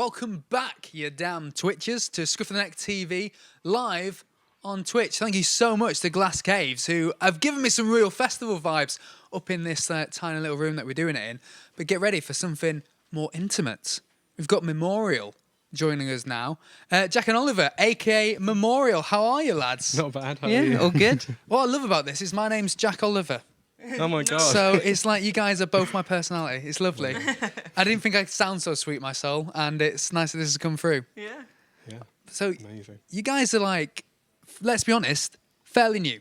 welcome back, you damn Twitchers, to Scruff of the Neck TV, live on Twitch. Thank you so much to Glass Caves, who have given me some real festival vibes up in this tiny little room that we're doing it in. But get ready for something more intimate. We've got Memorial joining us now. Jack and Oliver, a.k.a. Memorial. How are you, lads? Not bad, how are you? All good. What I love about this is my name's Jack Oliver. Oh my god. So it's like you guys are both my personality. It's lovely. I didn't think I'd sound so sweet, my soul, and it's nice that this has come through. Yeah. Yeah, So amazing. you guys are like, let's be honest, fairly new.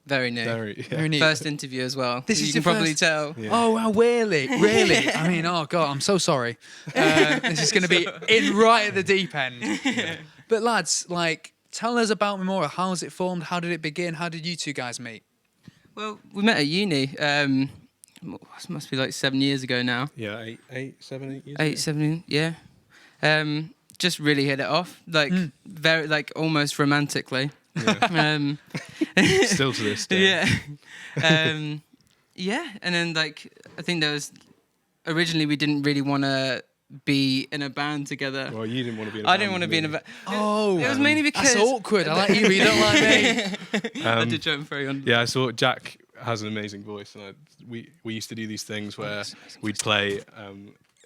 Very new. Very new. First interview as well. This you is can your probably first- tell. Yeah. Oh, wow, really? Really? I mean, oh, God, I'm so sorry. This is going to be in right at the deep end. But, lads, like, tell us about Memorial. How was it formed? How did it begin? How did you two guys meet? Well, we met at uni. It must be like 7 years ago now. Yeah, 7, 8 years. 8, 7, yeah. Just really hit it off, like very, like almost romantically. Yeah. Still to this day. Yeah. Yeah, and then like I think there was originally we didn't really want to be in a band together. Well, you didn't want to be in a band. I didn't want to be in a band. Oh, It was mainly because that's awkward. I like you, but you don't like me. I did jump very on. Yeah, I saw Jack has an amazing voice, and we used to do these things where we'd play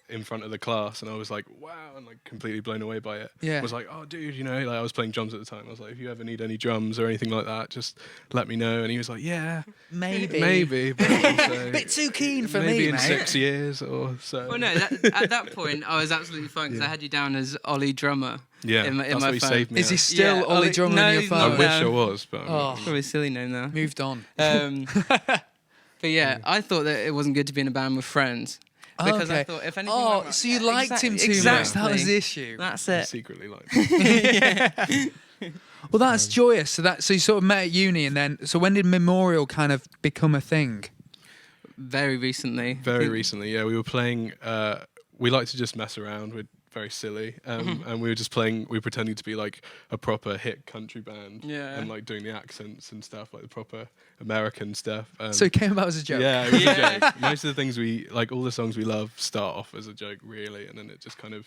in front of the class, and I was like, wow, and like completely blown away by it. Yeah. I was like, oh, dude, you know, like I was playing drums at the time. I was like, if you ever need any drums or anything like that, just let me know. And he was like, yeah, maybe, but also, Bit too keen for maybe me, in mate. 6 years or so. Well, no, at that point I was absolutely fine because I had you down as Ollie drummer. Yeah, in my that's what he phone. saved me. Is he at. still Yeah, Ollie Drummer no, on your he's phone? not. I wish I was, but I'm Oh. not. Probably a silly name now. Moved on. But yeah, I thought that it wasn't good to be in a band with friends. Because I thought if anything went Oh, wrong- so you liked him too much. exactly. That was the issue. That's I it. secretly like it. Well, that's joyous. So you sort of met at uni, and then so when did Memorial kind of become a thing? Very recently. Very recently, yeah. We were playing. We like to just mess around. We're very silly, and we were just playing. We were pretending to be like a proper hit country band, Yeah. and like doing the accents and stuff, like the proper American stuff. So it came about as a joke. yeah, it was Yeah. a joke. Most of the things we like, all the songs we love, start off as a joke, really, and then it just kind of.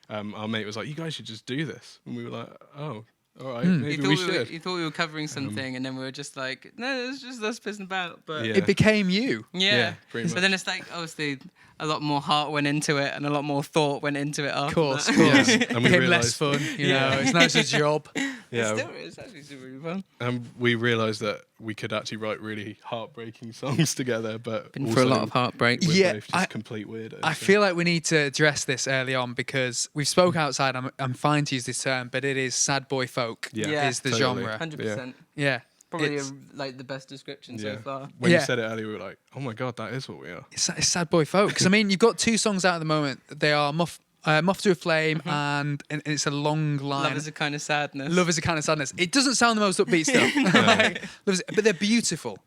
Our mate was like, "You guys should just do this," and we were like, "Oh, all right, maybe we should." You thought we were covering something, and then we were just like, no, it's just us pissing about. But Yeah. It became you. yeah. pretty But much. then it's like, obviously, a lot more heart went into it, and a lot more thought went into it after Of course, that. of course. Yeah. And we Became less realised- fun. You know, it's not just a job. Yeah, It still is actually super really fun. and we realised that we could actually write really heartbreaking songs together, but Been through a lot also of heartbreak. we're Yeah, both just I- complete weirdos. I so- feel like we need to address this early on because we've spoke outside. I'm fine to use this term, but it is sad boy folk. Yeah, Yeah. Is the totally. genre. 100%. Yeah. Probably It's- like the best description Yeah. so far. When Yeah. you said it earlier, we were like, "Oh my god, that is what we are." It's sad boy folk. Because I mean, you've got two songs out at the moment. They are Moth to a Flame and it's a long line. Love is a kind of sadness. Love is a kind of sadness. It doesn't sound the most upbeat stuff, like, but they're beautiful.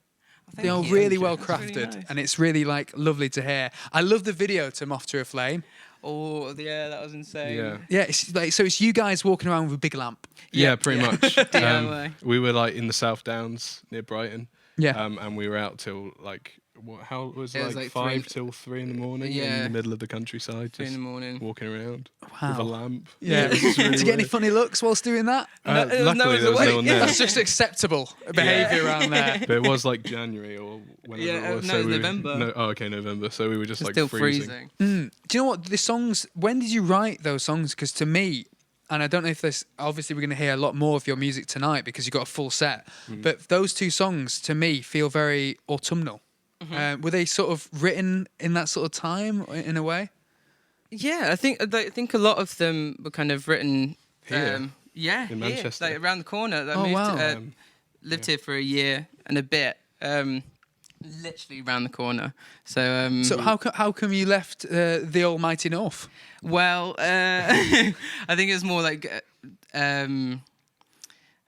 They are you. really Thank you. well That's really crafted, nice. and it's really like lovely to hear. I love the video to Moth to a Flame. Oh, yeah, that was insane. Yeah. Yeah, it's like so. It's you guys walking around with a big lamp. Yeah, pretty much. DIY. We were like in the South Downs near Brighton, Yeah. and we were out till like how was it It was like like 5 3 till 3 in the morning in Yeah. the middle of the countryside, 3 in just the morning. walking around Wow. with a lamp. Yeah. it was just really Did you get any weird. funny looks whilst doing that? No, there was no luckily, one there was awake. no one there. That's just acceptable behaviour around there. But it was like January or whenever Yeah, it was. no, so it was we were- November. No, oh, okay, November. So we were just It's like still freezing. freezing. Do you know what the songs? When did you write those songs? Because to me, and I don't know if this. Obviously, we're going to hear a lot more of your music tonight because you've got a full set. But those two songs to me feel very autumnal. Were they sort of written in that sort of time in a way? Yeah, I think a lot of them were kind of written Here? in In Manchester? like around the corner. I Oh, moved wow. lived here for a year and a bit. Literally around the corner. So So how come you left the almighty north? well, I think it was more like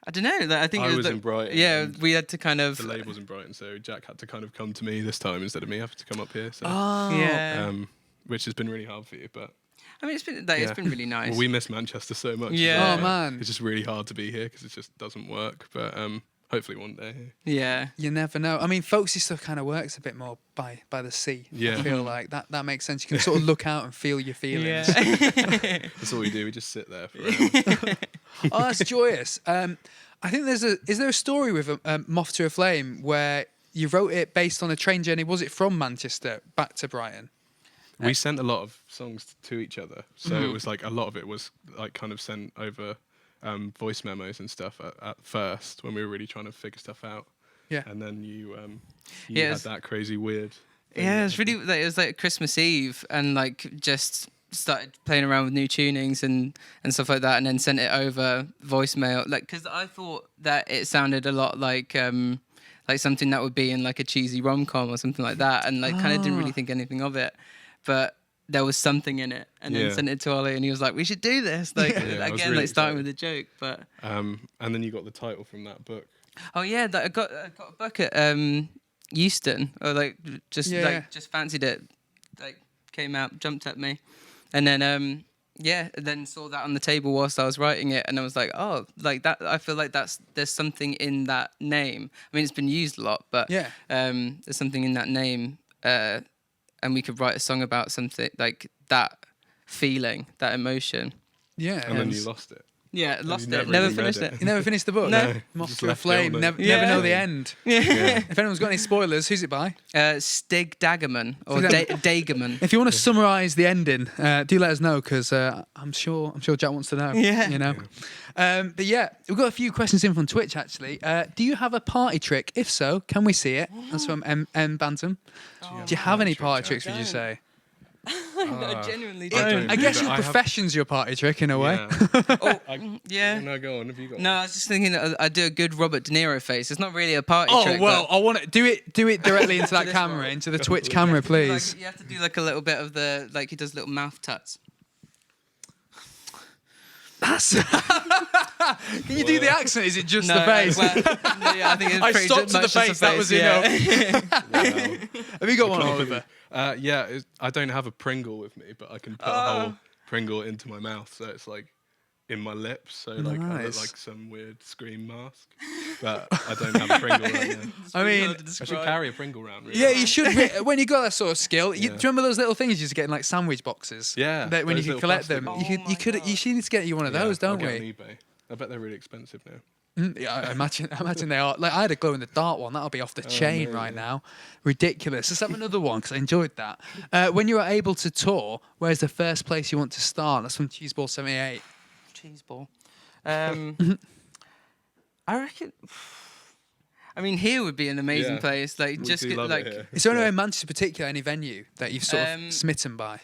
I don't know. Like, I think I it was was like, in Brighton Yeah, and we had to kind of The label's in Brighton, so Jack had to kind of come to me this time instead of me having to come up here. So, yeah. which has been really hard for you, but I mean, it's been like, it's yeah. been really nice. well, we miss Manchester so much. as Yeah. well. Oh, man. it's just really hard to be here because it just doesn't work. But hopefully one day. Yeah. You never know. I mean, folksy stuff kind of works a bit more by the sea. Yeah. I feel like that makes sense. You can sort of look out and feel your feelings. That's all we do. We just sit there for hours. Oh, that's joyous. I think is there a story with Moth to a Flame where you wrote it based on a train journey? Was it from Manchester back to Brighton? We sent a lot of songs to each other, so it was like a lot of it was like kind of sent over voice memos and stuff at first when we were really trying to figure stuff out. Yeah. And then you Yeah, had that crazy weird thing. Yeah, it was like Christmas Eve, and like just started playing around with new tunings and stuff like that, and then sent it over voicemail, like, because I thought that it sounded a lot like something that would be in like a cheesy rom-com or something like that, and like kind of didn't really think anything of it, but there was something in it, and then sent it to Ollie, and he was like, "We should do this." Like again, really like starting excited. with a joke, but And then you got the title from that book. oh yeah, I got a book at Euston, or like just fancied it, like came out, jumped at me, and then then saw that on the table whilst I was writing it, and I was like, oh, like that. I feel like there's something in that name. I mean, it's been used a lot, but there's something in that name, and we could write a song about something like that feeling, that emotion. Yeah. And then you lost it. Yeah, lost it. never Never even read finished it. it. You never finished the book? No. Moth Just to a left it Flame. on Never, the- never know Yeah. the end. Yeah. If anyone's got any spoilers, who's it by? Stig Dagerman or Stig Dagerman. If you want to summarise the ending, do let us know, because I'm sure Jack wants to know. Yeah. You know. But yeah, we've got a few questions in from Twitch actually. Do you have a party trick? If so, can we see it? That's from M Bantam. Do you have any party tricks? Would you say? I genuinely I don't. don't. I guess But your I have- profession's your party trick in a way. Yeah. No, go on. Have you got? No, I was just thinking that I do a good Robert De Niro face. It's not really a party Oh trick. well, but I want to do it directly into that this camera, one. into the Twitch camera, please. like, you have to do like a little bit of the, like he does little mouth tuts. That's. Can you do the accent? Is it just the face? Well, yeah, I think it's I pretty stopped at the much just face, that was enough. Wow. Have you got one, Oliver? I don't have a Pringle with me, but I can put a whole Pringle into my mouth, so it's like in my lips, so like I look Nice. like some weird scream mask. But I don't have a Pringle right now. I mean, I should carry a Pringle around. Really. yeah, you should. When you got that sort of skill, do you Yeah. remember those little things you used to get in like sandwich boxes? Yeah, That when you those could little collect plastic them, ones. you could. You should need to get you one of those, I'll don't get we? on eBay. I bet they're really expensive now. Yeah, I imagine they are. Like I had a glow in the dark one. That'll be off the chain amazing. right now. Ridiculous. Let's have another one because I enjoyed that. When you are able to tour, where's the first place you want to start? That's from Cheeseball 78. Cheese ball. I reckon. I mean, here would be an amazing Yeah. place. Like, We just do get, love like, it here. Is there anywhere in Manchester, particular, any venue that you've sort of smitten by?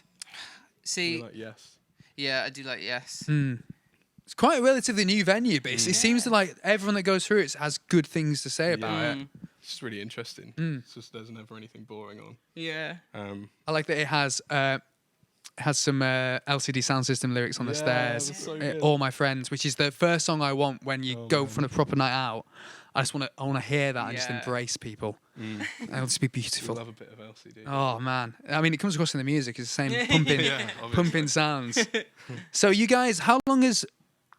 see, We're like, yes. yeah, I do like yes. It's quite a relatively new venue, but it seems to like everyone that goes through it has good things to say about Yeah. it. It's just really interesting. It's just there's never anything boring on. Yeah. I like that it has some LCD sound system lyrics on the Yeah, stairs. that's so good. All My Friends, which is the first song I want when you go from a proper night out. I want to hear that and just Yeah. embrace people. It'll just be We beautiful. love a bit of LCD. Oh man, I mean, it comes across in the music. It's the same pumping, Yeah, obviously. pumping sounds. So you guys, how long is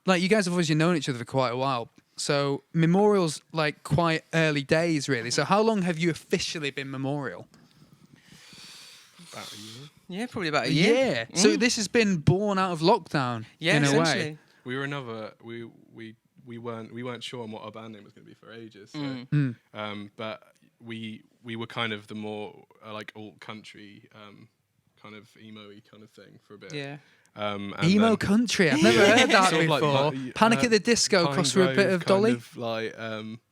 like you guys have obviously known each other for quite a while. So Memorial's like quite early days, really. So how long have you officially been Memorial? About a year. Yeah, probably about a Yeah. year. So this has been born out of lockdown Yeah, in a way. essentially. We were another. We weren't sure on what our band name was going to be for ages. So, but we were kind of the more like alt country kind of emo-y kind of thing for a bit. Yeah. And Emo then country. I've never heard that sort of like before. Panic at the Disco Pine crossed with a bit Grove of kind Dolly. of like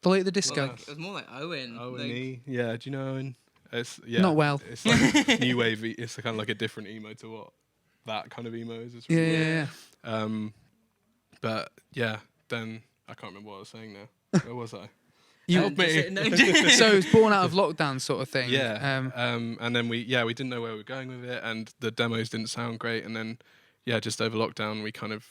Dolly at the Disco. Well, It was more like Owen. Owen like, E. Yeah, do you know Owen? It's Not well. It's like new wavy. It's kind of like a different emo to what that kind of emo is. It's really Yeah. weird. But yeah, then I can't remember what I was saying now. Where was I? You, Help me. so it's born out of lockdown sort of thing. Yeah. And then we didn't know where we were going with it, and the demos didn't sound great. And then just over lockdown, we kind of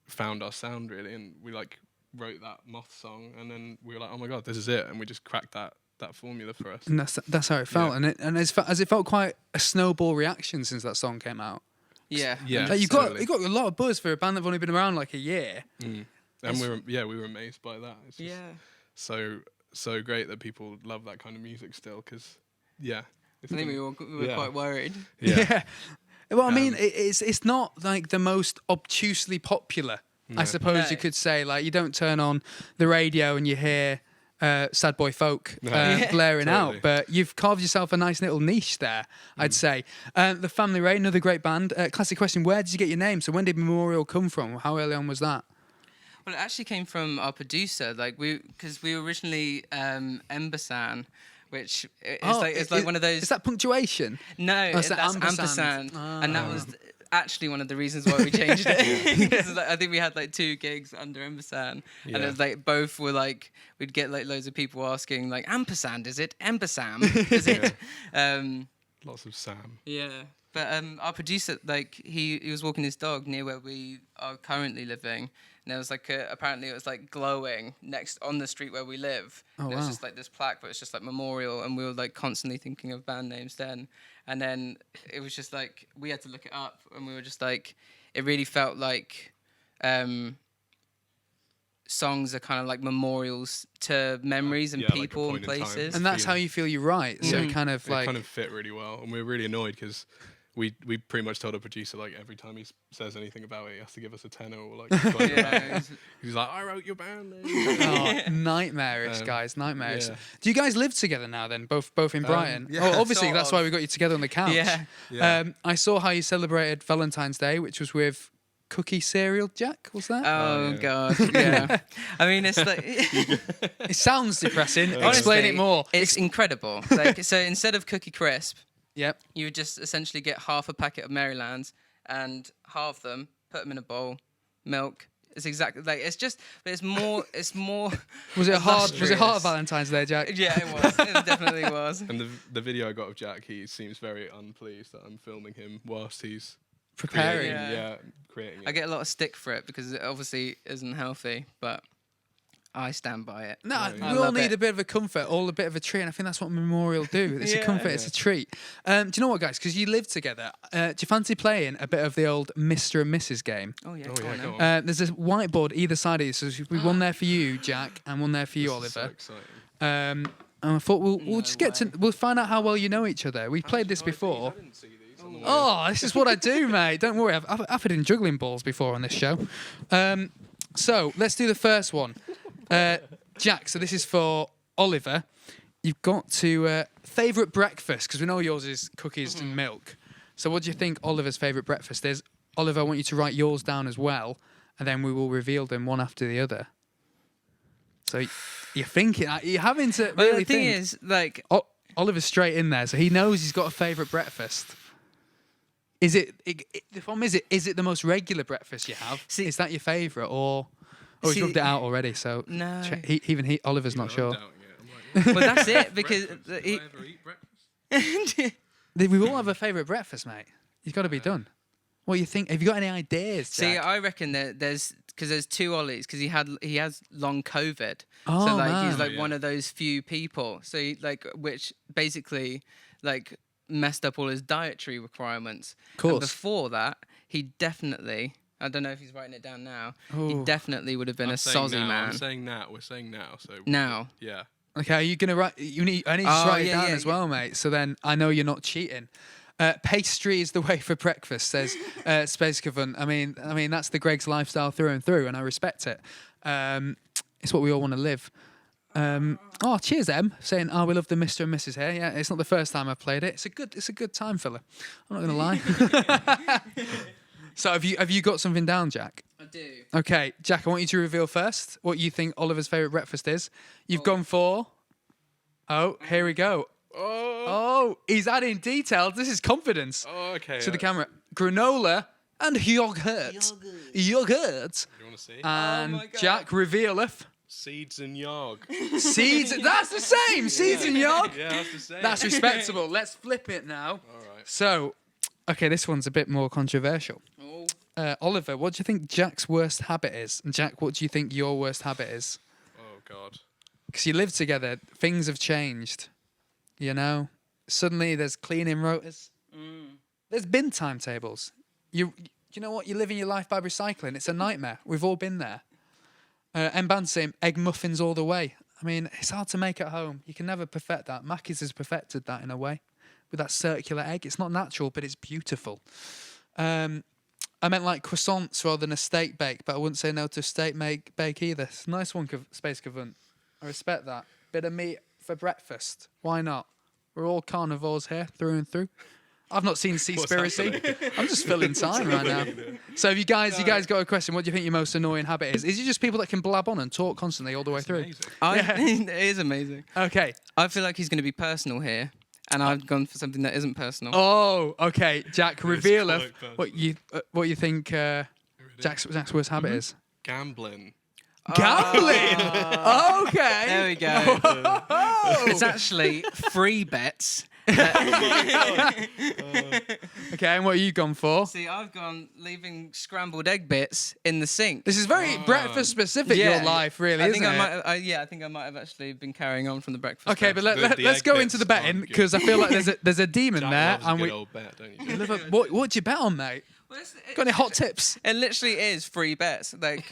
found our sound really, and we like wrote that Moth song, and then we were like, oh my god, this is it, and we just cracked that formula for us. And that's how it felt. Yeah. And has it felt quite a snowball reaction since that song came out? yeah. Yeah. Like you totally. got a lot of buzz for a band that've only been around like a year. And we were amazed by that. It's just Yeah. so so great that people love that kind of music still. Because I think we were quite worried. Yeah. Well, I mean, Um, it's not like the most obtusely popular. I No. suppose No. you could say, like, you don't turn on the radio and you hear Sad Boy Folk No. blaring Totally. out, but you've carved yourself a nice little niche there, I'd say. The Family Ray, another great band. Classic question: where did you get your name? So when did Memorial come from? How early on was that? Well, it actually came from our producer. Like because we were originally Embersan, which is like one of those. Is that punctuation? No, Oh, is that that's ampersand? ampersand, and that was actually one of the reasons why we changed it. Because I think we had like 2 gigs under ampersand, and it was like both were like we'd get like loads of people asking like ampersand, is it ampersand, is it? Lots of Sam. Yeah. But our producer, like, he was walking his dog near where we are currently living, and there was like apparently it was like glowing next on the street where we live. Oh, and it was wow. just like this plaque, but it's just like memorial, and we were like constantly thinking of band names then. And then it was just like we had to look it up, and we were just like, it really felt like songs are kind of like memorials to memories and Yeah, like a people and point in time. places. And that's how you feel you write. So it kind of It like kind of fit really well, and we were really annoyed because we pretty much told our producer like every time he says anything about it, he has to give us a tenner or like. Yeah. He's like, I wrote your band name. oh, nightmarish, guys, nightmarish. yeah. Do you guys live together now then? Both in Brighton? yeah, Oh, obviously sort that's of. why we got you together on the couch. Yeah. Yeah. I saw how you celebrated Valentine's Day, which was with cookie cereal. Jack, was that? Oh, yeah. God, yeah. I mean, it's like... It sounds depressing. Explain Honestly, it more. It's incredible. Like, so instead of Cookie Crisp, Yep. you would just essentially get half a packet of Marylands and halve them, put them in a bowl, milk. It's exactly like it's just, but it's more. It's more. Was it hard? Was it hard illustrious. Valentine's Day, Jack? Yeah, it was. It definitely was. And the video I got of Jack, he seems very unpleased that I'm filming him whilst he's Preparing. creating it. I get a lot of stick for it because it obviously isn't healthy, but I stand by it. No, Yeah, we yeah. all love need it. a bit of a comfort, all a bit of a treat, and I think that's what Memorial do. It's a Yeah. comfort, it's a treat. Do you know what, guys? Because you live together, do you fancy playing a bit of the old Mr. and Mrs. game? Oh yeah, Oh, go yeah, on go then. on. There's a whiteboard either side of you, so we one there for you, Jack, and one there for you, This is so Oliver. exciting. And I thought we'll No just get way. we'll find out how well you know each other. We played this Oh, these, before. I didn't see these on the way. Oh, this is what I do, mate. Don't worry, I've had in juggling balls before on this show. So let's do the first one. Jack, so this is for Oliver. You've got to favourite breakfast, because we know yours is cookies and milk. So what do you think Oliver's favourite breakfast is? Oliver, I want you to write yours down as well, and then we will reveal them one after the other. So you're thinking, you're having to Well, really the thing think. is, like, Oliver's straight in there, so he knows he's got a favourite breakfast. Is it the problem? Is it the most regular breakfast you have? See- Is that your favourite, or he's See- rubbed it out already? So No. Oliver's not I'm sure. doubting it. I'm like, well, that's it because breakfast? he- Did I ever eat breakfast? We all have a favourite breakfast, mate. You've got to be done. What do you think? Have you got any ideas, see, Jack? I reckon that there's 2 Ollies because he has long COVID, Oh, so like man. he's like Oh, yeah. one of those few people. So which basically like messed up all his dietary requirements. Of course. And before that, he definitely. I don't know if he's writing it down now. He Oh. definitely would have been I'm a saying sozzy now, man. I'm saying now. We're saying now. So Now. yeah. Okay, are you gonna write? I need to Oh, write it yeah, down yeah, as well, mate. So then I know you're not cheating. Pastry is the way for breakfast, says Space Coven. I mean that's the Greg's lifestyle through and through, and I respect it. It's what we all want to live. Oh, cheers, Em, saying, "Oh, we love the Mr. and Mrs. here." Yeah, it's not the first time I've played it. It's a good time filler. I'm not gonna lie. So have you got something down, Jack? I do. Okay, Jack, I want you to reveal first what you think Oliver's favourite breakfast is. You've gone for. Oh, here we go. Oh, he's adding details. This is confidence. Oh, okay. To the camera. Granola and yogurt. Yogurt. You want to see? And my God. Jack revealeth Seeds and yog. seeds. That's the same. Seeds and yog. Yeah, that's the same. That's respectable. Let's flip it now. All right. So, okay, this one's a bit more controversial. Oh. Oliver, what do you think Jack's worst habit is? And Jack, what do you think your worst habit is? Oh God. Because you live together, things have changed. You know, suddenly there's cleaning rotas. There's bin timetables. You know what? You're living your life by recycling. It's a nightmare. We've all been there. M-Band saying egg muffins all the way. I mean, it's hard to make at home. You can never perfect that. Mackey's has perfected that in a way with that circular egg. It's not natural, but it's beautiful. I meant like croissants rather than a steak bake, but I wouldn't say no to a steak bake either. It's a nice one, Space Cavant. I respect that. Bit of meat for breakfast. Why not? We're all carnivores here, through and through. I've not seen Seaspiracy. I'm just filling time right now. So have you guys got a question? What do you think your most annoying habit is? Is it just people that can blab on and talk constantly all the way through? It is amazing. Okay. I feel like he's going to be personal here, and I've gone for something that isn't personal. Oh, okay. Jack, reveal what you think Jack's worst habit is. Gambling. Gambling. Okay. There we go. It's actually free bets. Okay, and what have you gone for? See, I've gone leaving scrambled egg bits in the sink. This is very breakfast specific. Your life, really, I think isn't I it? might. I think I might have actually been carrying on from the breakfast. Okay, bits. but let's go into the betting because I feel like there's a demon Jack there, loves a and good old bet, don't you? what'd you bet on, mate? Well, Got any hot tips? It literally is free bets. Like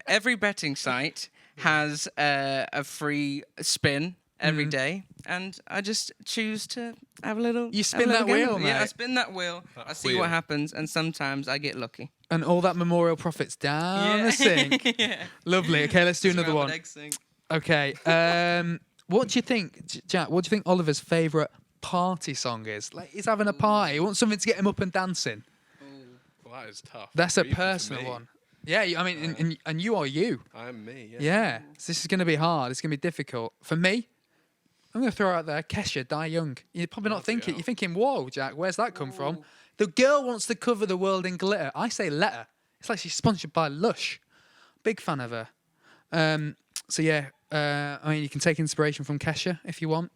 every betting site has a free spin every day, and I just choose to have a little. You spin have a that little wheel, gamble. Yeah, I mate. spin that wheel. I see what happens, and sometimes I get lucky. And all that memorial profits down the sink. Yeah. Lovely. Okay, let's do another Scrambled one. egg sink. Okay. What do you think, Jack? What do you think Oliver's favourite party song is? Like, he's having a party. He wants something to get him up and dancing. Well, that is tough. That's a Even for personal me. one. Yeah, I mean, and you are you. I am me. Yeah. Yeah. So this is going to be hard. It's going to be difficult. For me, I'm going to throw out there Kesha, Die Young. You're probably not thinking. hell. You're thinking, whoa, Jack, where's that come from? The girl wants to cover the world in glitter. I say let her. It's like she's sponsored by Lush. Big fan of her. So yeah, I mean, you can take inspiration from Kesha if you want.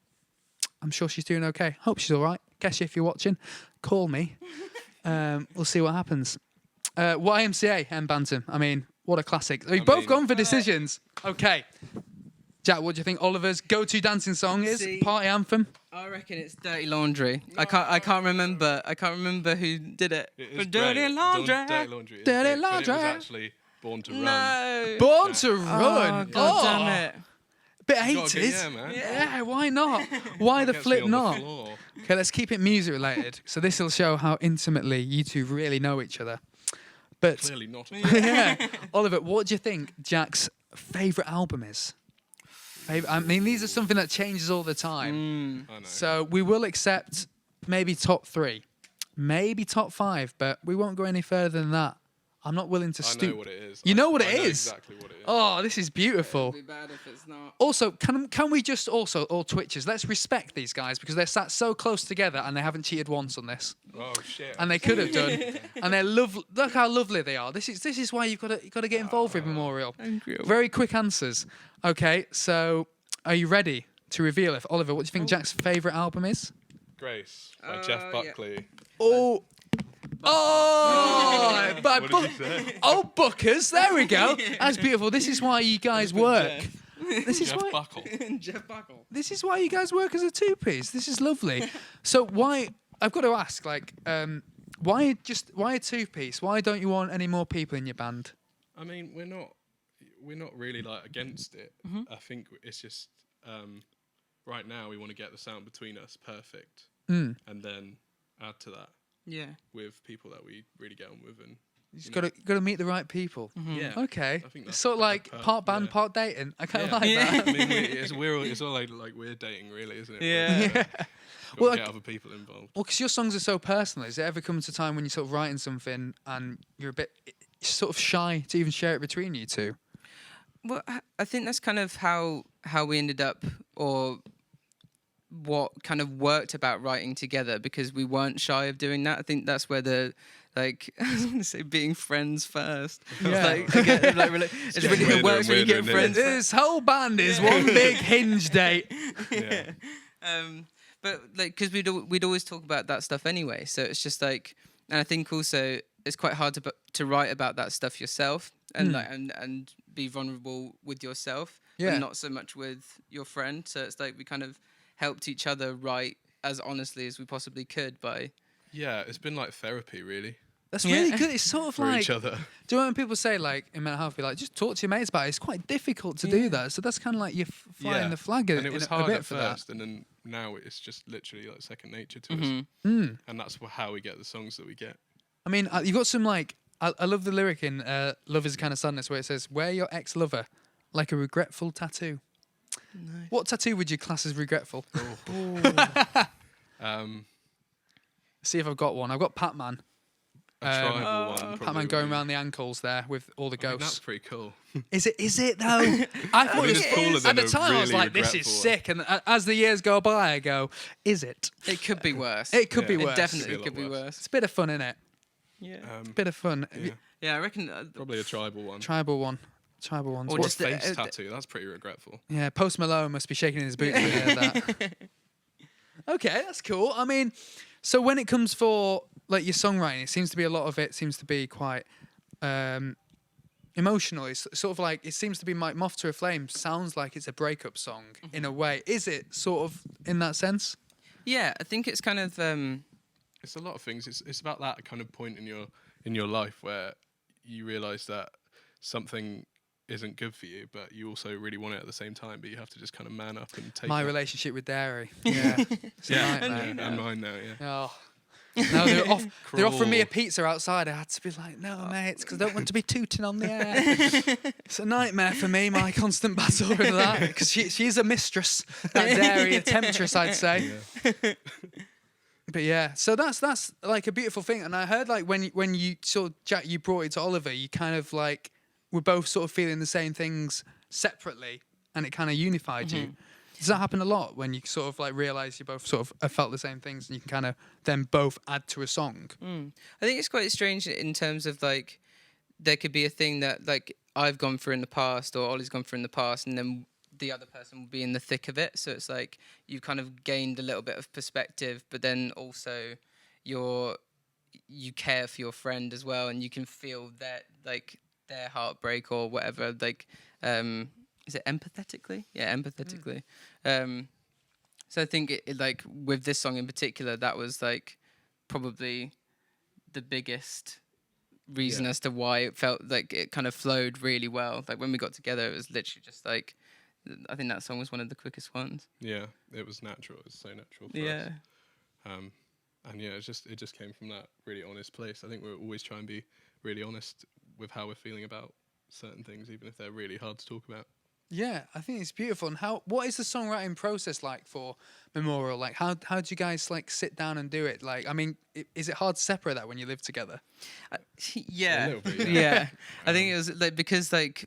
I'm sure she's doing okay. Hope she's all right. Kesha, if you're watching, call me. We'll see what happens. YMCA and Bantam. I mean, what a classic. We've both gone for decisions. Okay. Jack, what do you think Oliver's go-to dancing song is? See- Party anthem? I reckon it's Dirty Laundry. I can't remember who did it. It is But Dirty great. Laundry. Dirty Laundry. Is Dirty great, but it Laundry. was actually Born to Run. No. Born to Oh, Run. God damn it. Bit You gotta get- 80s. Yeah, man. Yeah, why not? Why the Gets me flip on the not? floor. Okay, let's keep it music related. So this will show how intimately you two really know each other. But Clearly not. yeah, Oliver, what do you think Jack's favourite album is? I mean, these are something that changes all the time. I know. So we will accept maybe top 3, maybe top 5, but we won't go any further than that. I'm not willing to I stoop. know what it is. You know what I it know is? Exactly what it is. Oh, this is beautiful. It'd be bad if it's not. Also, can we just also, all Twitchers, let's respect these guys because they're sat so close together and they haven't cheated once on this. Oh shit. And they could have done. And they're Look how lovely they are. This is why you've got to get involved with Memorial. Thank you. Very quick answers. Okay, so are you ready to reveal it? Oliver, what do you think Jack's favourite album is? Grace by Jeff yeah. Buckley. Oh. Oh, by What did you say? oh, Bookers. There we go. That's beautiful. This is why you guys work. This is Jeff why. Buckle. Jeff Buckle. This is why you guys work as a two-piece. This is lovely. So why? I've got to ask, like, why a two-piece? Why don't you want any more people in your band? I mean, we're not really like against it. I think it's just right now we want to get the sound between us perfect, and then add to that Yeah. with people that we really get on with, and You just got to meet the right people. yeah. Okay. I think It's that's sort of like perfect, part band, yeah. part dating. I kind of Yeah. like that. I mean, it's all like we're dating, really, isn't it? Yeah. Yeah. Got Well, to like- get other people involved. Well, because your songs are so personal, has it ever come to a time when you're sort of writing something and you're a bit sort of shy to even share it between you two? Well, I think that's kind of how we ended up, or what kind of worked about writing together, because we weren't shy of doing that. I think that's where the, like, I was going to say being friends first. Yeah. Like, to get, like, it's really, weirder it works and when you get weirder, friends. This whole band is one big hinge date. Yeah. But like, because we'd always talk about that stuff anyway. So it's just like, and I think also it's quite hard to write about that stuff yourself, and like and be vulnerable with yourself, Yeah. and not so much with your friend. So it's like we kind of helped each other write as honestly as we possibly could by. Yeah, it's been like therapy, really. That's really good. It's sort of for like, each other. do you know when people say like in mental health, be like, just talk to your mates about it? It's quite difficult to do that. So that's kind of like you're flying the flag And it was a hard bit at for first, that. and then now it's just literally like second nature to us, Mm. and that's how we get the songs that we get. I mean, you got some like, I love the lyric in Love is a Kind of Sadness where it says, wear your ex-lover like a regretful tattoo. Nice. What tattoo would you class as regretful? See if I've got one. I've got Pac-Man. A tribal one. probably Pac-Man would going be- around the ankles there with all the I mean, that's ghosts. pretty cool. Is it though? I thought mean, it it's was cooler at than the a time. I was really like, "This is regretful one. sick." And as the years go by, I go, "Is it? It could be worse. It could be Yeah. It worse. definitely Could be a could be lot worse. worse. It's a bit of fun, isn't it? Yeah. Bit of fun. Yeah, Yeah, I reckon. probably a tribal one. Tribal one. Tribal ones. Or Or a just face the- tattoo. That's pretty regretful. Yeah, Post Malone must be shaking in his boots when he heard that. Okay, that's cool. I mean, so when it comes for like your songwriting, it seems to be a lot of it seems to be quite emotional. It's sort of like it seems to be like Moth to a Flame sounds like it's a breakup song in a way. Is it sort of in that sense? Yeah, I think it's kind of. It's a lot of things. It's about that kind of point in your life where you realise that something isn't good for you, but you also really want it at the same time. But you have to just kind of man up and take My that. relationship with dairy. Yeah. It's a nightmare. and mine now. Yeah. Oh. No, they're offering me a Crawl. pizza outside. I had to be like, no, mates, because I don't want to be tooting on the air. It's a nightmare for me, my constant battle with that, because she's a mistress, that dairy, a temptress, I'd say. Yeah. But yeah, so that's like a beautiful thing. And I heard like when you sort of, Jack, you brought it to Oliver, you kind of like were both sort of feeling the same things separately, and it kind of unified you. Does that happen a lot when you sort of like realize you both sort of have felt the same things and you can kind of then both add to a song? I think it's quite strange in terms of like there could be a thing that like I've gone through in the past or Ollie's gone through in the past, and then the other person will be in the thick of it. So it's like you've kind of gained a little bit of perspective, but then also you care for your friend as well, and you can feel that like their heartbreak or whatever. Like, is it empathetically? Yeah, empathetically. So I think it like with this song in particular, that was like probably the biggest reason as to why it felt like it kind of flowed really well. Like when we got together, it was literally just like, I think that song was one of the quickest ones. Yeah, it was natural. It was so natural for Yeah. us. And yeah, it just came from that really honest place. I think we're always trying to be really honest with how we're feeling about certain things, even if they're really hard to talk about. Yeah, I think it's beautiful. And what is the songwriting process like for Memorial? Like, how do you guys like sit down and do it? Like, I mean, is it hard to separate that when you live together? Yeah. A little bit, yeah. yeah. I think it was like because like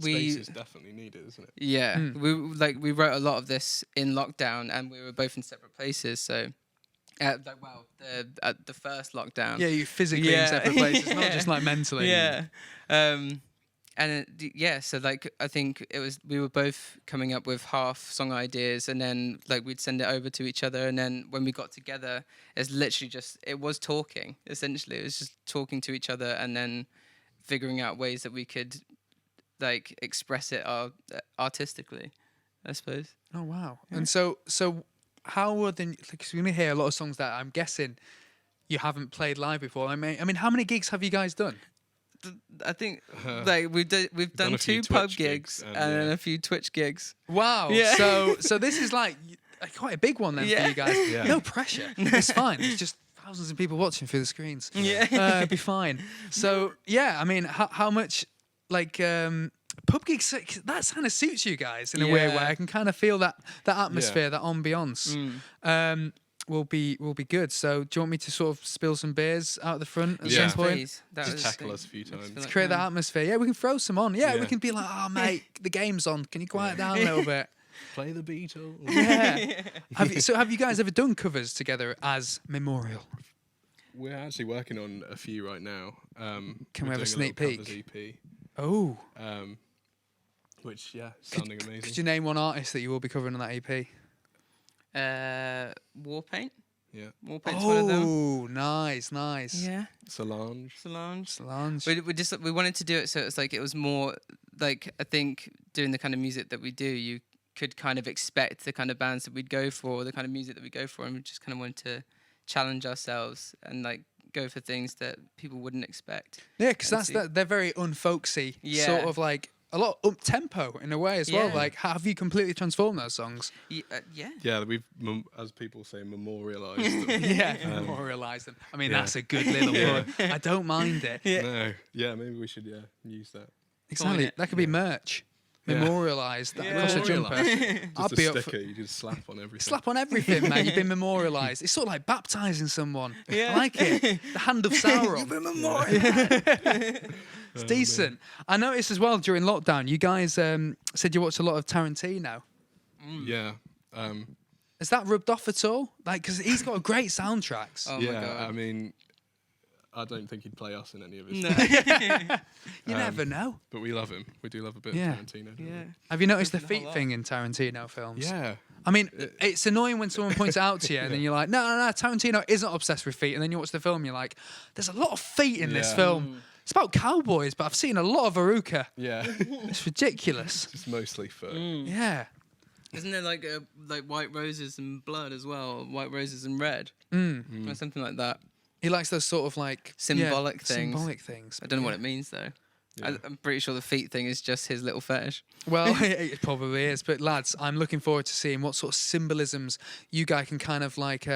we Space is definitely needed, isn't it? yeah we wrote a lot of this in lockdown, and we were both in separate places. So at the first lockdown. Yeah, you physically in separate places, not just like mentally. Yeah. So like I think it was we were both coming up with half song ideas, and then like we'd send it over to each other, and then when we got together, it's literally just it was talking. Essentially, it was just talking to each other, and then figuring out ways that we could like express it artistically, I suppose. Oh wow! Yeah. And so how would then? Because we're gonna hear a lot of songs that I'm guessing you haven't played live before. I mean, how many gigs have you guys done? I think like we've done a few 2 pub Twitch gigs gigs, and then a few Twitch gigs. Wow. Yeah. So this is like quite a big one then for you guys. Yeah. No pressure. It's fine. It's just thousands of people watching through the screens. Yeah. Be fine. So yeah, I mean, how much like pub gigs that kind of suits you guys in a weird way. I can kind of feel that atmosphere, that ambiance. Will be good. So do you want me to sort of spill some beers out the front at some point? Please. Just tackle us a few times. To create that atmosphere. Yeah, we can throw some on. Yeah, we Yeah. can be like, oh mate, the game's on. Can you quiet down a little bit? Play the Beatles. Yeah. Have you guys ever done covers together as Memorial? We're actually working on a few right now. Can we we're have a doing sneak little peek? covers EP, Oh. which sounding amazing. Could you name one artist that you will be covering on that EP? Warpaint. Yeah, Warpaint's one of them. Oh, nice. Yeah. Solange. Solange. Solange. We wanted to do it so it's like it was more like I think doing the kind of music that we do, you could kind of expect the kind of bands that we'd go for, the kind of music that we go for, and we just kind of wanted to challenge ourselves and like go for things that people wouldn't expect. Yeah, because Fancy. they're very unfolksy, Yeah. sort of like a lot up tempo in a way as well. Yeah. Like, have you completely transformed those songs? Yeah. Yeah, we've, as people say, memorialised them. Yeah, memorialise them. I mean, yeah. that's a good little Yeah. pun. I don't mind it. Yeah. No, yeah, maybe we should use that. Exactly. it. That could be merch. Yeah. Memorialised that across a jumper. Memorialised. I'd Just be a up for sticker you just slap on everything. slap on everything, man. You've been memorialised. It's sort of like baptising someone. Yeah. I like it. The hand of Sauron. You've been memorialised. It's decent. I noticed as well during lockdown, you guys said you watched a lot of Tarantino. Yeah. Has that rubbed off at all? Like, because he's got great soundtracks. Oh yeah, my god. I mean, I don't think he'd play us in any of his No. films, You never know. but we love him. We do love a bit Yeah. of Tarantino. don't we? Yeah. Have you noticed the There's a whole feet lot. thing in Tarantino films? Yeah. I mean, it's annoying when someone points it out to you, and then you're like, no, Tarantino isn't obsessed with feet. And then you watch the film, and you're like, there's a lot of feet in this Yeah. film. It's about cowboys, but I've seen a lot of Aruka. Yeah. It's ridiculous. Just mostly foot. Yeah. Isn't there like white roses and blood as well? White roses and red, or something like that. He likes those sort of like Symbolic things. Symbolic things. I don't know what it means though. Yeah. I'm pretty sure the feet thing is just his little fetish. Well, it probably is. But lads, I'm looking forward to seeing what sort of symbolisms you guys can kind of like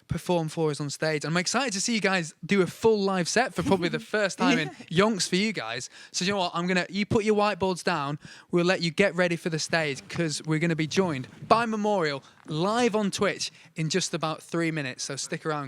perform for us on stage. And I'm excited to see you guys do a full live set for probably the first time in yonks for you guys. So you know what? You put your whiteboards down. We'll let you get ready for the stage because we're going to be joined by Memorial live on Twitch in just about 3 minutes. So stick around.